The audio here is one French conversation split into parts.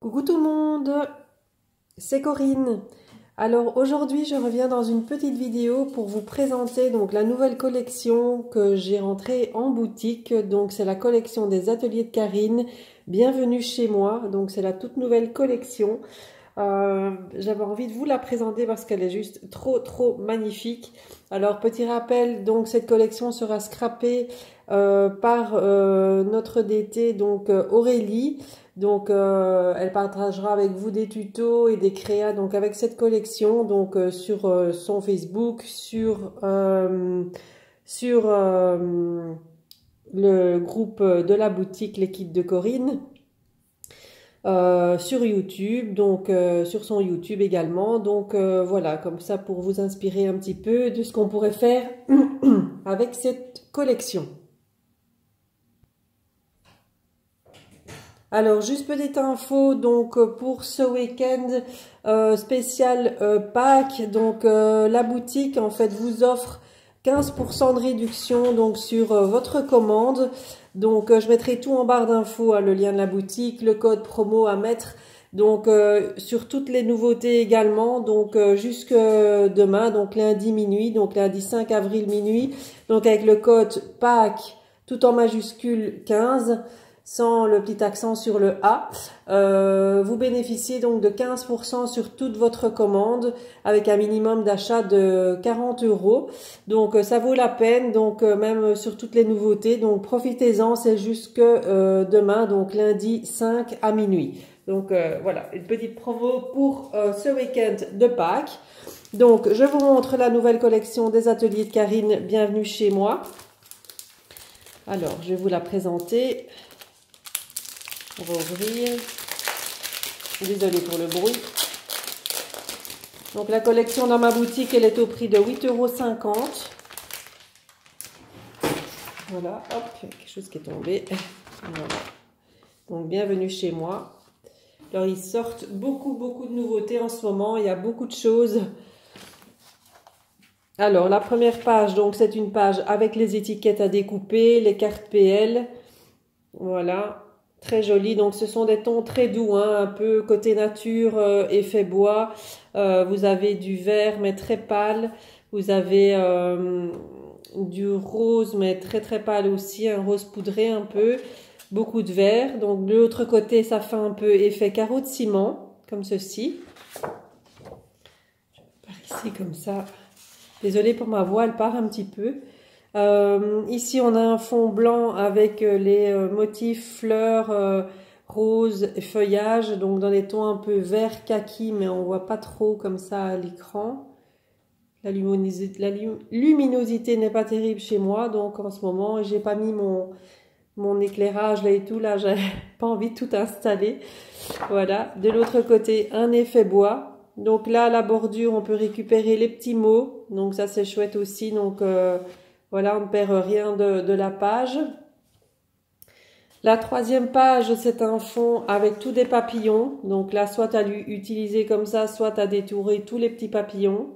Coucou tout le monde, c'est Corinne. Alors aujourd'hui je reviens dans une petite vidéo pour vous présenter donc la nouvelle collection que j'ai rentrée en boutique. Donc c'est la collection des ateliers de Karine. Bienvenue chez moi. Donc c'est la toute nouvelle collection. J'avais envie de vous la présenter parce qu'elle est juste trop magnifique. Alors petit rappel, donc cette collection sera scrappée par notre DT donc Aurélie. Donc elle partagera avec vous des tutos et des créas donc avec cette collection donc sur son Facebook, sur le groupe de la boutique Les Kits de Corinne. Sur YouTube, donc sur son YouTube également. Donc voilà, comme ça pour vous inspirer un petit peu de ce qu'on pourrait faire avec cette collection. Alors juste petite info donc pour ce week-end spécial Pâques, donc la boutique en fait vous offre 15% de réduction donc sur votre commande. Donc je mettrai tout en barre d'infos, hein, le lien de la boutique, le code promo à mettre. Donc sur toutes les nouveautés également, donc jusque demain, donc lundi minuit, donc lundi 5 avril minuit. Donc avec le code Pâques tout en majuscule 15, sans le petit accent sur le A, vous bénéficiez donc de 15% sur toute votre commande avec un minimum d'achat de 40 €. Donc ça vaut la peine, donc même sur toutes les nouveautés. Donc profitez-en, c'est jusque demain, donc lundi 5 à minuit. Donc voilà, une petite promo pour ce week-end de Pâques. Donc je vous montre la nouvelle collection des ateliers de Karine. Bienvenue chez moi. Alors je vais vous la présenter. On va ouvrir. Désolée pour le bruit. Donc la collection dans ma boutique, elle est au prix de 8,50 €. Voilà, hop, quelque chose qui est tombé. Voilà. Donc bienvenue chez moi. Alors ils sortent beaucoup de nouveautés en ce moment. Il y a beaucoup de choses. Alors la première page, donc c'est une page avec les étiquettes à découper, les cartes PL. Voilà. Très joli, donc ce sont des tons très doux, hein, un peu côté nature, effet bois. Vous avez du vert mais très pâle. Vous avez du rose mais très pâle aussi, un rose poudré un peu. Beaucoup de vert. Donc de l'autre côté, ça fait un peu effet carreau de ciment, comme ceci. Je pars ici comme ça. Désolée pour ma voix, elle part un petit peu. Ici, on a un fond blanc avec les motifs fleurs, roses et feuillage, donc dans les tons un peu vert kaki, mais on voit pas trop comme ça à l'écran. La luminosité n'est pas terrible chez moi, donc en ce moment, j'ai pas mis mon éclairage là et tout, là, j'ai pas envie de tout installer. Voilà, de l'autre côté, un effet bois. Donc là, la bordure, on peut récupérer les petits mots, donc ça c'est chouette aussi, donc voilà, on ne perd rien de la page. La troisième page, c'est un fond avec tous des papillons. Donc là, soit tu as utilisé comme ça, soit tu as détouré tous les petits papillons.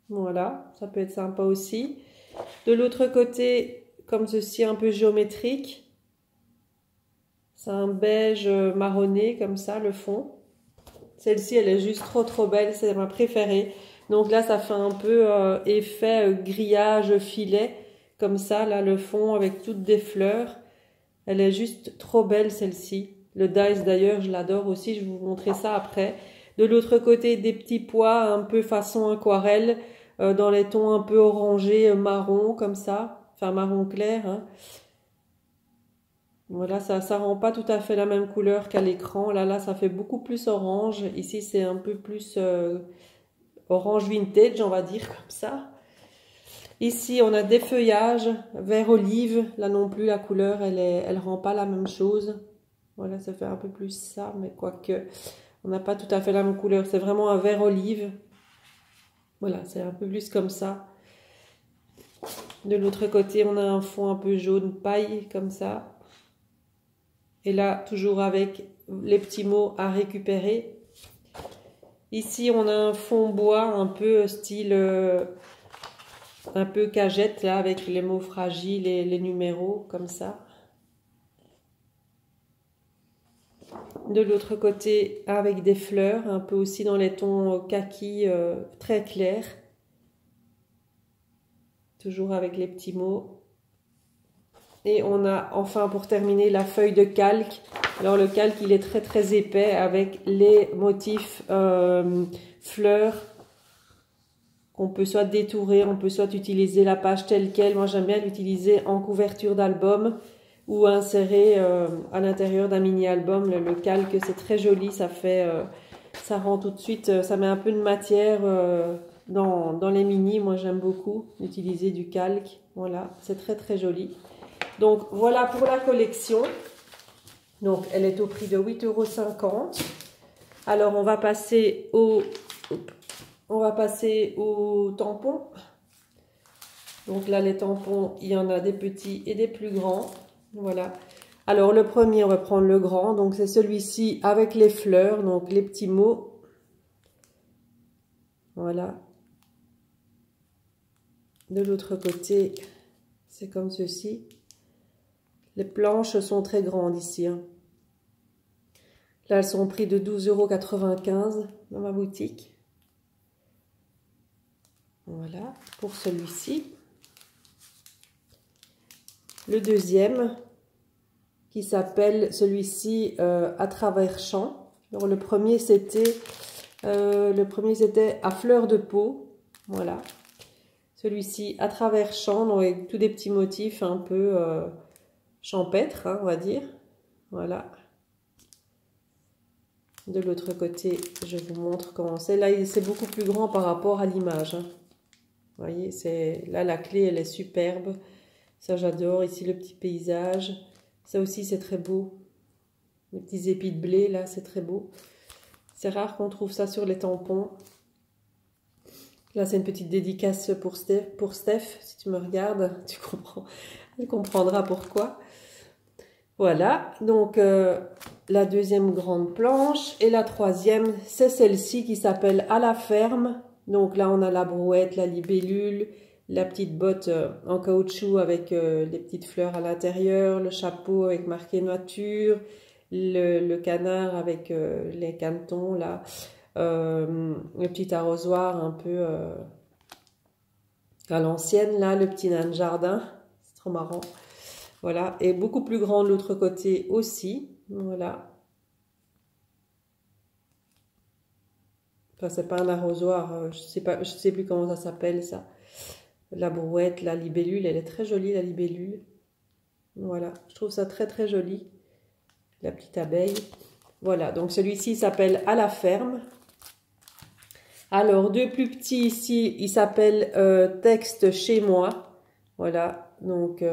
Voilà, ça peut être sympa aussi. De l'autre côté, comme ceci, un peu géométrique. C'est un beige marronné, comme ça, le fond. Celle-ci, elle est juste trop belle, c'est ma préférée. Donc là, ça fait un peu effet grillage filet. Comme ça, là, le fond avec toutes des fleurs. Elle est juste trop belle, celle-ci. Le dice, d'ailleurs, je l'adore aussi. Je vais vous montrer ça après. De l'autre côté, des petits pois un peu façon aquarelle, dans les tons un peu orangés, marron, comme ça. Enfin, marron clair. Hein. Voilà, ça rend pas tout à fait la même couleur qu'à l'écran. Là, ça fait beaucoup plus orange. Ici, c'est un peu plus orange vintage, on va dire, comme ça. Ici, on a des feuillages vert olive. Là non plus, la couleur, elle rend pas la même chose. Voilà, ça fait un peu plus ça, mais quoique, on n'a pas tout à fait la même couleur. C'est vraiment un vert olive. Voilà, c'est un peu plus comme ça. De l'autre côté, on a un fond un peu jaune paille, comme ça. Et là, toujours avec les petits mots à récupérer. Ici, on a un fond bois un peu style... un peu cagette là avec les mots fragiles et les numéros comme ça. De l'autre côté, avec des fleurs, un peu aussi dans les tons kaki très clairs. Toujours avec les petits mots. Et on a enfin pour terminer la feuille de calque. Alors le calque il est très très épais avec les motifs fleurs qu'on peut soit détourer, on peut soit utiliser la page telle quelle. Moi j'aime bien l'utiliser en couverture d'album ou insérer à l'intérieur d'un mini-album. Le calque c'est très joli, ça fait, ça rend tout de suite, ça met un peu de matière dans les mini. Moi j'aime beaucoup utiliser du calque, voilà, c'est très très joli. Donc voilà pour la collection. Donc elle est au prix de 8,50 €. Alors on va passer au tampons. Donc là les tampons, il y en a des petits et des plus grands. Voilà. Alors le premier, on va prendre le grand. Donc c'est celui-ci avec les fleurs, donc les petits mots. Voilà. De l'autre côté, c'est comme ceci. Les planches sont très grandes ici. Hein. Là, elles sont au prix de 12,95 € dans ma boutique. Voilà, pour celui-ci. Le deuxième, qui s'appelle celui-ci à travers champs. Alors le premier, c'était à fleur de peau. Voilà. Celui-ci à travers champs, donc avec tous des petits motifs un peu champêtre, hein, on va dire. Voilà. De l'autre côté, je vous montre comment c'est. Là, c'est beaucoup plus grand par rapport à l'image. Hein. Vous voyez, là, la clé, elle est superbe. Ça, j'adore. Ici, le petit paysage. Ça aussi, c'est très beau. Les petits épis de blé, là, c'est très beau. C'est rare qu'on trouve ça sur les tampons. Là, c'est une petite dédicace pour Steph. Si tu me regardes, tu comprendras pourquoi. Voilà, donc la deuxième grande planche. Et la troisième, c'est celle-ci qui s'appelle À la ferme. Donc là, on a la brouette, la libellule, la petite botte en caoutchouc avec les petites fleurs à l'intérieur, le chapeau avec marqué nature, le canard avec les canetons, là, le petit arrosoir un peu à l'ancienne, là, le petit nain de jardin. C'est trop marrant. Voilà, et beaucoup plus grand de l'autre côté aussi. Voilà. Enfin, c'est pas un arrosoir, je sais plus comment ça s'appelle ça. La brouette, la libellule, elle est très jolie la libellule. Voilà, je trouve ça très très joli. La petite abeille. Voilà, donc celui-ci s'appelle À la ferme. Alors, deux plus petits ici, il s'appelle Texte chez moi. Voilà, donc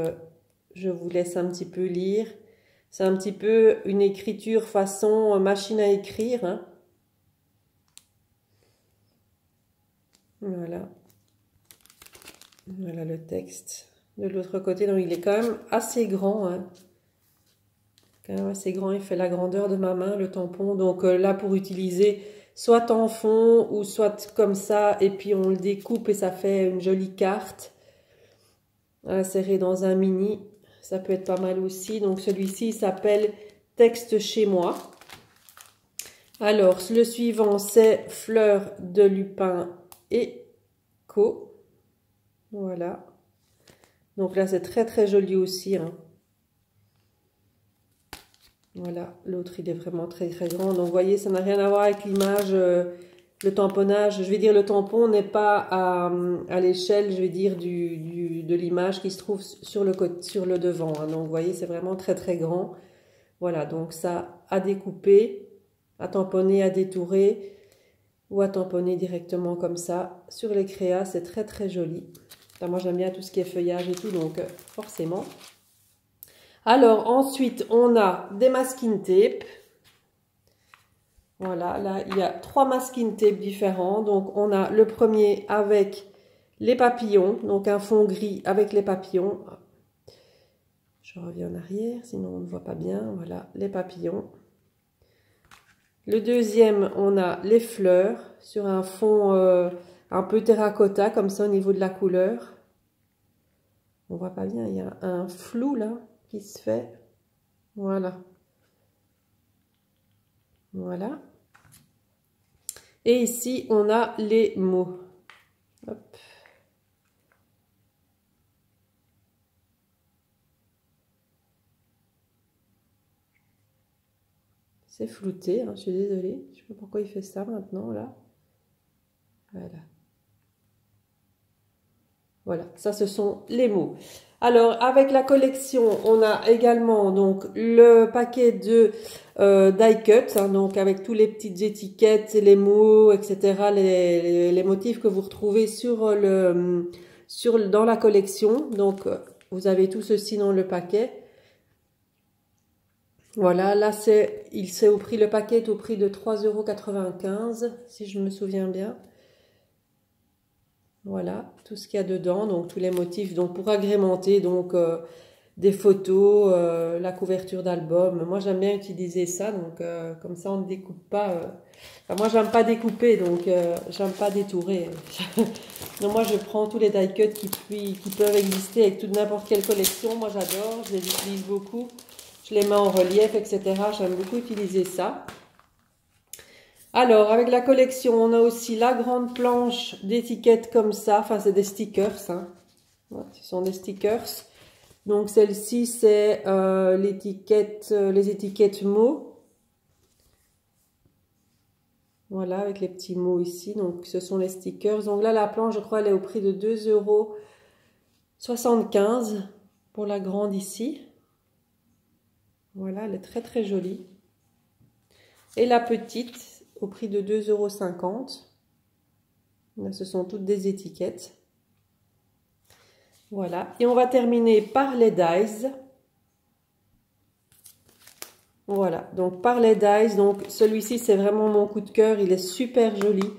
je vous laisse un petit peu lire. C'est un petit peu une écriture façon machine à écrire. Hein. Voilà. Voilà le texte. De l'autre côté, donc il est quand même assez grand. Hein. Quand même assez grand, il fait la grandeur de ma main, le tampon. Donc là, pour utiliser soit en fond ou soit comme ça. Et puis on le découpe et ça fait une jolie carte. Insérée dans un mini. Ça peut être pas mal aussi. Donc celui-ci s'appelle Texte chez moi. Alors le suivant c'est Fleur de lupin et co. Voilà. Donc là c'est très très joli aussi. Hein. Voilà. L'autre il est vraiment très très grand. Donc vous voyez ça n'a rien à voir avec l'image. Le tamponnage, je vais dire le tampon n'est pas à l'échelle, je vais dire de l'image qui se trouve sur le devant. Hein. Donc vous voyez, c'est vraiment très très grand. Voilà, donc ça à découper, à tamponner, à détourer ou à tamponner directement comme ça. Sur les créas, c'est très très joli. Enfin, moi j'aime bien tout ce qui est feuillage et tout, donc forcément. Alors ensuite, on a des masking tape. Voilà, là, il y a 3 masking tape différents. Donc, on a le premier avec les papillons. Donc, un fond gris avec les papillons. Je reviens en arrière, sinon on ne voit pas bien. Voilà, les papillons. Le deuxième, on a les fleurs sur un fond un peu terracotta, comme ça, au niveau de la couleur. On voit pas bien, il y a un flou, là, qui se fait. Voilà. Voilà. Et ici, on a les mots. Hop. C'est flouté, hein, je suis désolée. Je ne sais pas pourquoi il fait ça maintenant, là. Voilà. Voilà, ça ce sont les mots. Alors, avec la collection, on a également donc le paquet de die cut, hein, donc avec tous les petites étiquettes, les mots, etc., les motifs que vous retrouvez dans la collection. Donc, vous avez tout ceci dans le paquet. Voilà, là le paquet est au prix de 3,95 €, si je me souviens bien. Voilà, tout ce qu'il y a dedans, donc tous les motifs, donc pour agrémenter, donc des photos, la couverture d'album. Moi j'aime bien utiliser ça, donc comme ça on ne découpe pas. Enfin, moi j'aime pas découper, donc j'aime pas détourer. Donc moi je prends tous les die cuts qui peuvent exister avec toute n'importe quelle collection. Moi j'adore, je les utilise beaucoup. Je les mets en relief, etc. J'aime beaucoup utiliser ça. Alors, avec la collection, on a aussi la grande planche d'étiquettes comme ça. Enfin, c'est des stickers. Hein. Ouais, ce sont des stickers. Donc, celle-ci, c'est les étiquettes mots. Voilà, avec les petits mots ici. Donc, ce sont les stickers. Donc là, la planche, je crois, elle est au prix de 2,75 € pour la grande ici. Voilà, elle est très très jolie. Et la petite, au prix de 2,50 €. Là, ce sont toutes des étiquettes. Voilà. Et on va terminer par les dies. Voilà. Donc, par les dies. Donc, celui-ci, c'est vraiment mon coup de cœur. Il est super joli.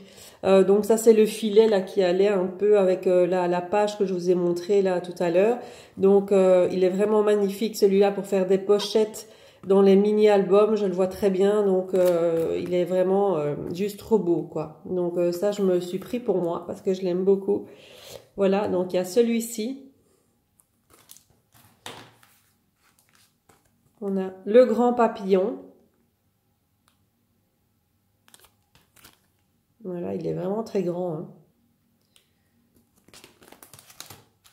Donc, ça, c'est le filet là qui allait un peu avec la page que je vous ai montré là tout à l'heure. Donc, il est vraiment magnifique celui-là pour faire des pochettes dans les mini-albums, je le vois très bien, donc il est vraiment juste trop beau, quoi. Donc ça, je me suis pris pour moi, parce que je l'aime beaucoup. Voilà, donc il y a celui-ci. On a le grand papillon. Voilà, il est vraiment très grand. Hein.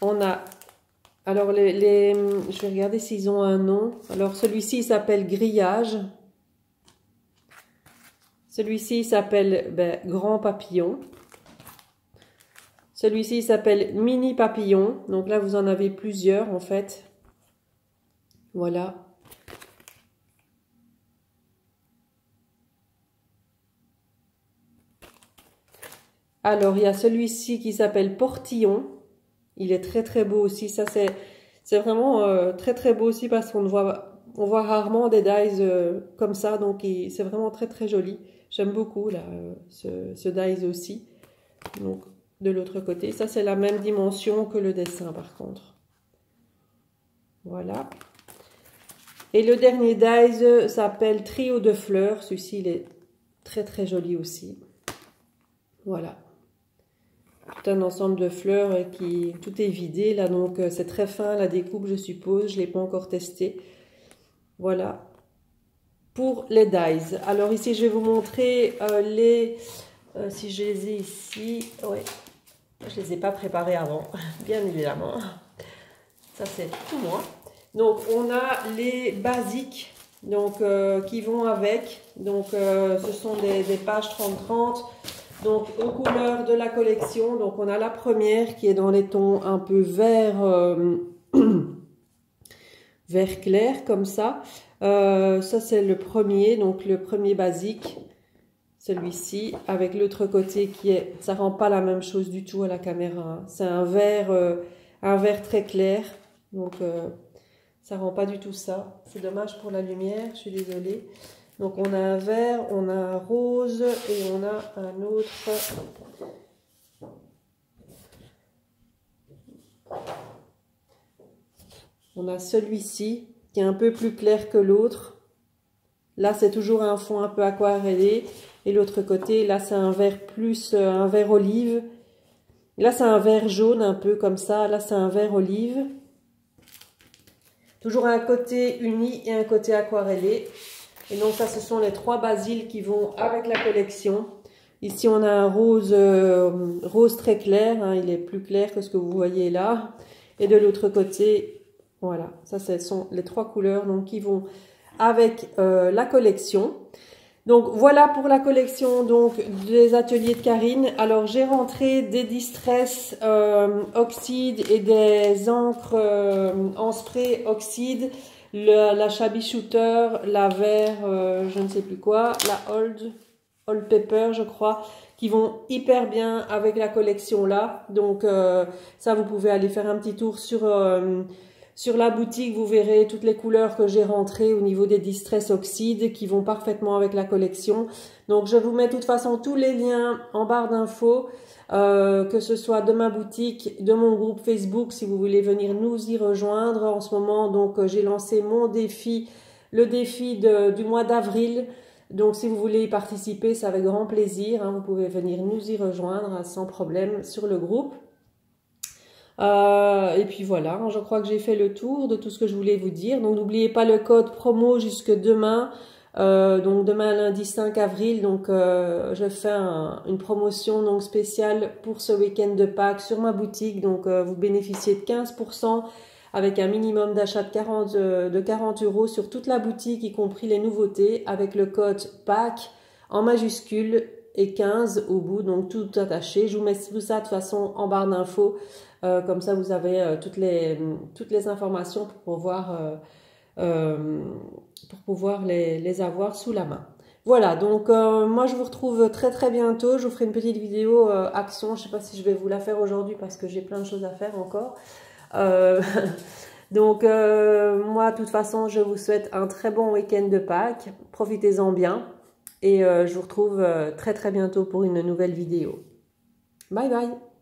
On a... Alors, je vais regarder s'ils ont un nom. Alors, celui-ci, il s'appelle grillage. Celui-ci s'appelle grand papillon. Celui-ci s'appelle mini papillon. Donc là, vous en avez plusieurs en fait. Voilà. Alors, il y a celui-ci qui s'appelle portillon. Il est très très beau aussi. Ça, c'est vraiment très très beau aussi parce qu'on voit rarement des dies comme ça. Donc, c'est vraiment très très joli. J'aime beaucoup là, ce dies aussi. Donc, de l'autre côté. Ça, c'est la même dimension que le dessin par contre. Voilà. Et le dernier dies s'appelle Trio de fleurs. Celui-ci, il est très très joli aussi. Voilà. Tout un ensemble de fleurs tout est vidé là, donc c'est très fin la découpe, je suppose. Je ne l'ai pas encore testé. Voilà. Pour les dies. Alors ici, je vais vous montrer si je les ai ici. Oui. Je ne les ai pas préparés avant, bien évidemment. Ça, c'est tout moi. Donc, on a les basiques donc, qui vont avec. Donc, ce sont des pages 30-30. Donc, aux couleurs de la collection. Donc, on a la première qui est dans les tons un peu vert, vert clair, comme ça. Ça, c'est le premier. Donc, le premier basique. Celui-ci, avec l'autre côté qui est... Ça rend pas la même chose du tout à la caméra. Hein. C'est un vert très clair. Donc, ça rend pas du tout ça. C'est dommage pour la lumière, je suis désolée. Donc, on a un vert, on a un rose et on a un autre. On a celui-ci qui est un peu plus clair que l'autre. Là, c'est toujours un fond un peu aquarellé. Et l'autre côté, là, c'est un vert plus, un vert olive. Là, c'est un vert jaune un peu comme ça. Là, c'est un vert olive. Toujours un côté uni et un côté aquarellé. Et donc ça, ce sont les 3 basiles qui vont avec la collection. Ici, on a un rose, rose très clair, hein, il est plus clair que ce que vous voyez là. Et de l'autre côté, voilà, ça, ce sont les 3 couleurs donc, qui vont avec la collection. Donc voilà pour la collection donc des ateliers de Karine. Alors j'ai rentré des Distress oxyde et des encres en spray oxyde, la Shabby Shooter, la vert, je ne sais plus quoi, la Old Pepper je crois, qui vont hyper bien avec la collection là. Donc ça vous pouvez aller faire un petit tour sur la boutique, vous verrez toutes les couleurs que j'ai rentrées au niveau des Distress Oxyde qui vont parfaitement avec la collection. Donc, je vous mets de toute façon tous les liens en barre d'infos, que ce soit de ma boutique, de mon groupe Facebook, si vous voulez venir nous y rejoindre. En ce moment, donc, j'ai lancé mon défi, le défi du mois d'avril. Donc, si vous voulez y participer, c'est avec grand plaisir, hein, vous pouvez venir nous y rejoindre sans problème sur le groupe. Et puis voilà, je crois que j'ai fait le tour de tout ce que je voulais vous dire. Donc n'oubliez pas le code promo jusque demain. Donc demain lundi 5 avril, donc je fais une promotion donc spéciale pour ce week-end de Pâques sur ma boutique. Donc vous bénéficiez de 15% avec un minimum d'achat de 40 € sur toute la boutique, y compris les nouveautés, avec le code Pâques en majuscule et 15 au bout, donc tout attaché. Je vous mets tout ça de toute façon en barre d'infos. Comme ça, vous avez toutes les informations pour pouvoir les avoir sous la main. Voilà, donc moi, je vous retrouve très très bientôt. Je vous ferai une petite vidéo action. Je ne sais pas si je vais vous la faire aujourd'hui parce que j'ai plein de choses à faire encore. Donc, moi, de toute façon, je vous souhaite un très bon week-end de Pâques. Profitez-en bien. Et je vous retrouve très très bientôt pour une nouvelle vidéo. Bye bye!